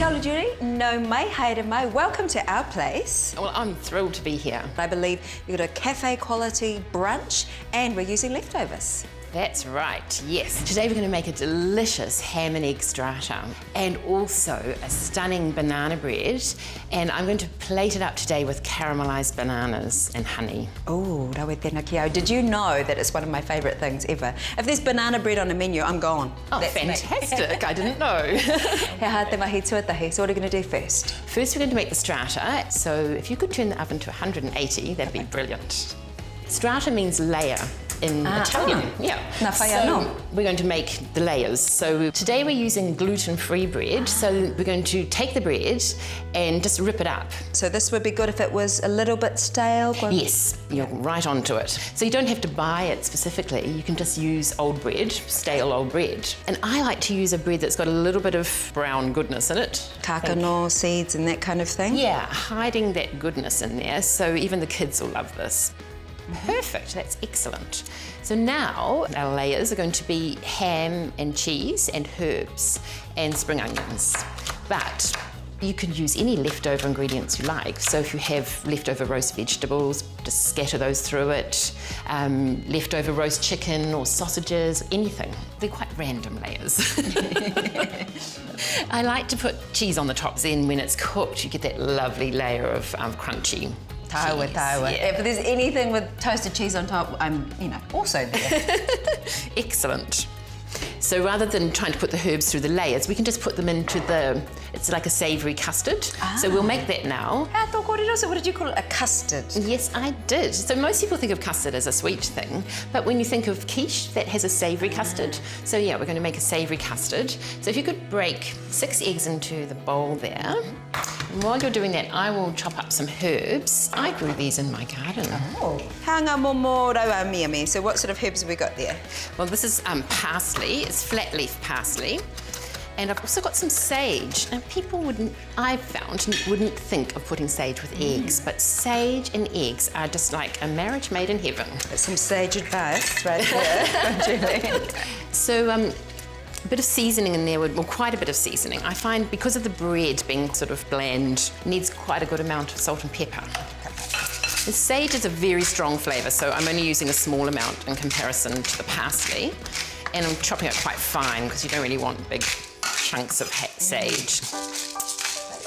Kia ora, Julie. No mai, haere mai. Welcome to our place. Well, I'm thrilled to be here. I believe you've got a cafe quality brunch and we're using leftovers. That's right, yes. Today we're going to make a delicious ham and egg strata and also a stunning banana bread, and I'm going to plate it up today with caramelised bananas and honey. Oh, rawe tēnā ki au. Did you know that it's one of my favourite things ever? If there's banana bread on a menu, I'm gone. Oh, That's fantastic. I didn't know. He aha te mahi tuatahi. So what are we going to do first? First we're going to make the strata, so if you could turn the oven to 180, that'd be brilliant. Strata means layer in Italian. Yeah. Na whaia no. We're going to make the layers. So today we're using gluten-free bread. So we're going to take the bread and just rip it up. So this would be good if it was a little bit stale? Yes, you're right onto it. So you don't have to buy it specifically. You can just use old bread, stale old bread. And I like to use a bread that's got a little bit of brown goodness in it. Kakano seeds and that kind of thing? Yeah, hiding that goodness in there. So even the kids will love this. Perfect, that's excellent. So now our layers are going to be ham and cheese and herbs and spring onions. But you could use any leftover ingredients you like. So if you have leftover roast vegetables, just scatter those through it. Leftover roast chicken or sausages, anything. They're quite random layers. I like to put cheese on the top, then when it's cooked you get that lovely layer of crunchy. Tawa. Yeah. If there's anything with toasted cheese on top, I'm, also there. Excellent. So rather than trying to put the herbs through the layers, we can just put them into it's like a savoury custard. So we'll make that now. So what did you call it? A custard? Yes, I did. So most people think of custard as a sweet thing, but when you think of quiche, that has a savoury custard. So yeah, we're going to make a savoury custard. So if you could break 6 eggs into the bowl there. And while you're doing that, I will chop up some herbs. I grew these in my garden. Oh. Hanga momo rawa miami. So what sort of herbs have we got there? Well, this is parsley. It's flat leaf parsley. And I've also got some sage. Now, I've found, wouldn't think of putting sage with eggs, but sage and eggs are just like a marriage made in heaven. That's some sage advice right there, Julie. So, a bit of seasoning in there, quite a bit of seasoning. I find because of the bread being sort of bland, needs quite a good amount of salt and pepper. The sage is a very strong flavour, so I'm only using a small amount in comparison to the parsley. And I'm chopping it quite fine because you don't really want big chunks of sage.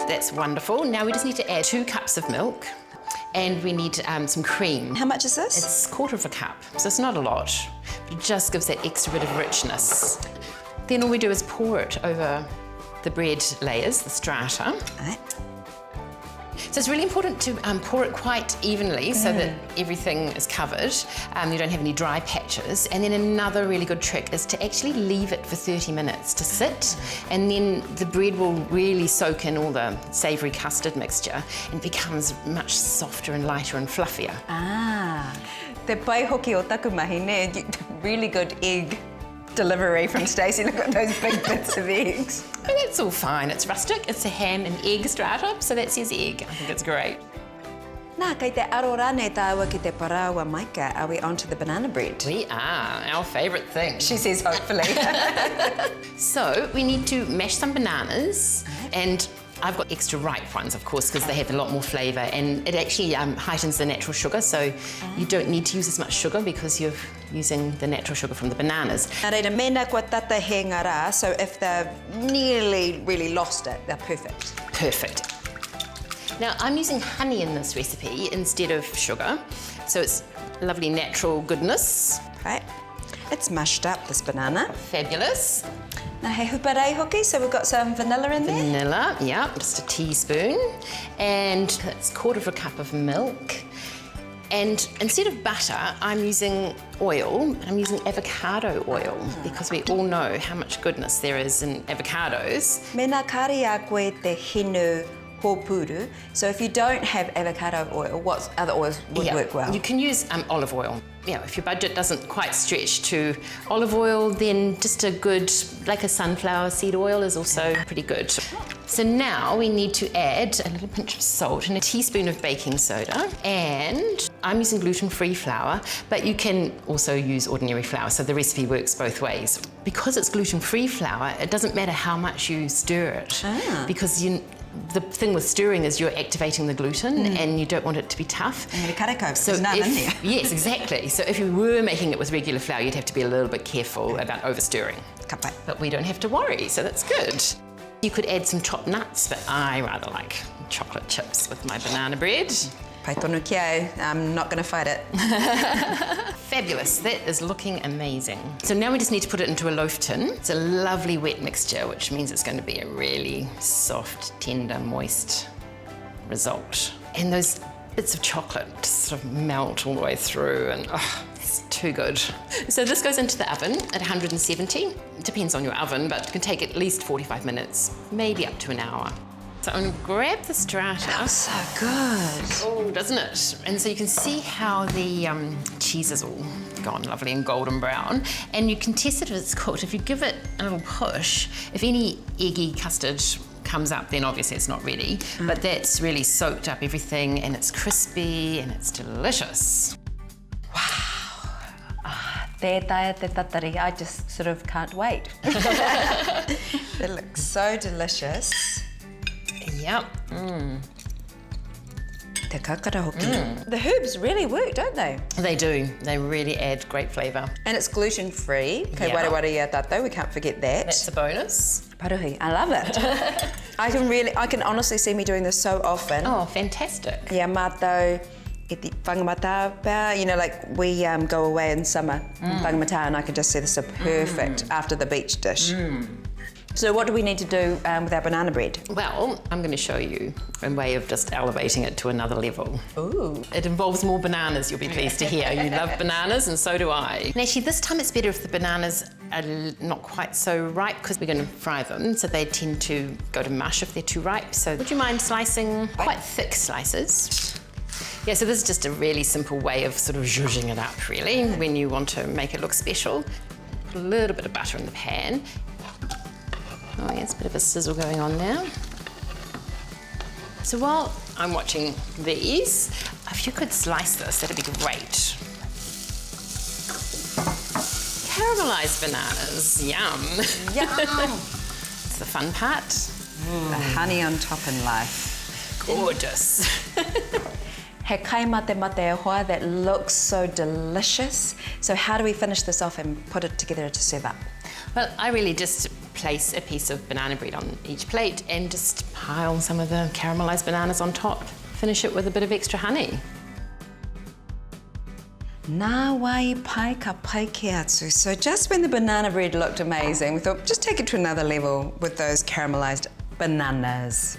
That's wonderful. Now we just need to add 2 cups of milk and we need some cream. How much is this? It's 1/4 cup, so it's not a lot, but it just gives that extra bit of richness. Then all we do is pour it over the bread layers, the strata. Right. So it's really important to pour it quite evenly so that everything is covered. You don't have any dry patches. And then another really good trick is to actually leave it for 30 minutes to sit, and then the bread will really soak in all the savoury custard mixture and becomes much softer and lighter and fluffier. Te pai hoki o taku mahi ne, really good egg delivery from Stacey. Look at those big bits of eggs. Oh, that's all fine. It's rustic. It's a ham and egg strata, so that says egg. I think it's great. Nā, kei te arora nei tāua ki te parawa maika. Are we onto the banana bread? We are. Our favourite thing. She says hopefully. So we need to mash some bananas, and I've got extra ripe ones, of course, because they have a lot more flavour, and it actually heightens the natural sugar, so you don't need to use as much sugar because you're using the natural sugar from the bananas. Nā reira, mena kua tata he ngara, so if they've nearly really lost it, they're perfect. Perfect. Now, I'm using honey in this recipe instead of sugar, so it's lovely natural goodness. Right. It's mashed up, this banana. Fabulous. Nā he huparei hoki, so we've got some vanilla in there. Vanilla, yeah, just a teaspoon. And that's 1/4 cup of milk. And instead of butter, I'm using oil. I'm using avocado oil because we all know how much goodness there is in avocados. Mena kari a koe te hinu hōpuru. So if you don't have avocado oil, what other oils would work well? You can use olive oil. You know, if your budget doesn't quite stretch to olive oil, then just a good, like a sunflower seed oil is also pretty good. So now we need to add a little pinch of salt and a teaspoon of baking soda. And I'm using gluten-free flour, but you can also use ordinary flour, so the recipe works both ways. Because it's gluten-free flour, it doesn't matter how much you stir it, because the thing with stirring is you're activating the gluten and you don't want it to be tough. So there's none in there. Yes, exactly. So if you were making it with regular flour, you'd have to be a little bit careful about overstirring. But we don't have to worry, so that's good. You could add some chopped nuts, but I rather like chocolate chips with my banana bread. Pai tonu ki au, I'm not going to fight it. Fabulous, that is looking amazing. So now we just need to put it into a loaf tin. It's a lovely wet mixture, which means it's going to be a really soft, tender, moist result. And those bits of chocolate just sort of melt all the way through, and it's too good. So this goes into the oven at 170. It depends on your oven, but it can take at least 45 minutes, maybe up to an hour. So I'm going to grab the strata. That's so good. Oh, doesn't it? And so you can see how the cheese is all gone lovely and golden brown. And you can test it if it's cooked. If you give it a little push, if any eggy custard comes up, then obviously it's not ready. But that's really soaked up everything, and it's crispy and it's delicious. Te taia te tatari, I just sort of can't wait. It looks so delicious. Yep. Te kakara hoki. The herbs really work, don't they? They do. They really add great flavour. And it's gluten-free. Okay, Yeah. wara ia tatou, we can't forget that. That's a bonus. Paruhi, I love it. I can honestly see me doing this so often. Oh, fantastic. Yeah, mātou, e te whangamata pā. You know, like we go away in summer in whangamata, and I can just see this is perfect after the beach dish. So what do we need to do with our banana bread? Well, I'm going to show you a way of just elevating it to another level. Ooh. It involves more bananas, you'll be pleased to hear. You love bananas, and so do I. And actually, this time it's better if the bananas are not quite so ripe, because we're going to fry them, so they tend to go to mush if they're too ripe. So would you mind slicing quite thick slices? Yeah, so this is just a really simple way of sort of zhuzhing it up, really, when you want to make it look special. Put a little bit of butter in the pan. Oh yes, a bit of a sizzle going on now. So while I'm watching these, if you could slice this, that'd be great. Caramelised bananas, yum. Yum. It's the fun part. The honey on top in life. Gorgeous. He kai mate mate hoa that looks so delicious. So how do we finish this off and put it together to serve up? Well, I really just place a piece of banana bread on each plate and just pile some of the caramelised bananas on top. Finish it with a bit of extra honey. Nā wai pai ka pai ke atu. So just when the banana bread looked amazing, we thought just take it to another level with those caramelised bananas.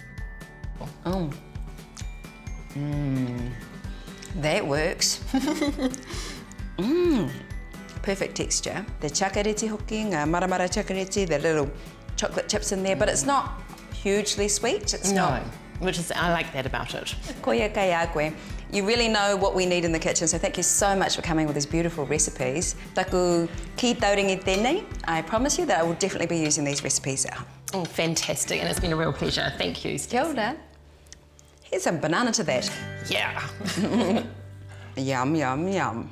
Oh. That works. Perfect texture. The chakareti hoki, ngā maramara chakareti, the little chocolate chips in there, but it's not hugely sweet. It's not. Which is, I like that about it. Koia kai a koe. You really know what we need in the kitchen, so thank you so much for coming with these beautiful recipes. Taku ki tauringi tēnei. I promise you that I will definitely be using these recipes at home. Oh, fantastic, and it's been a real pleasure. Thank you, Stacey. Kia ora. Here's some banana to that. Yeah. Yum, yum, yum.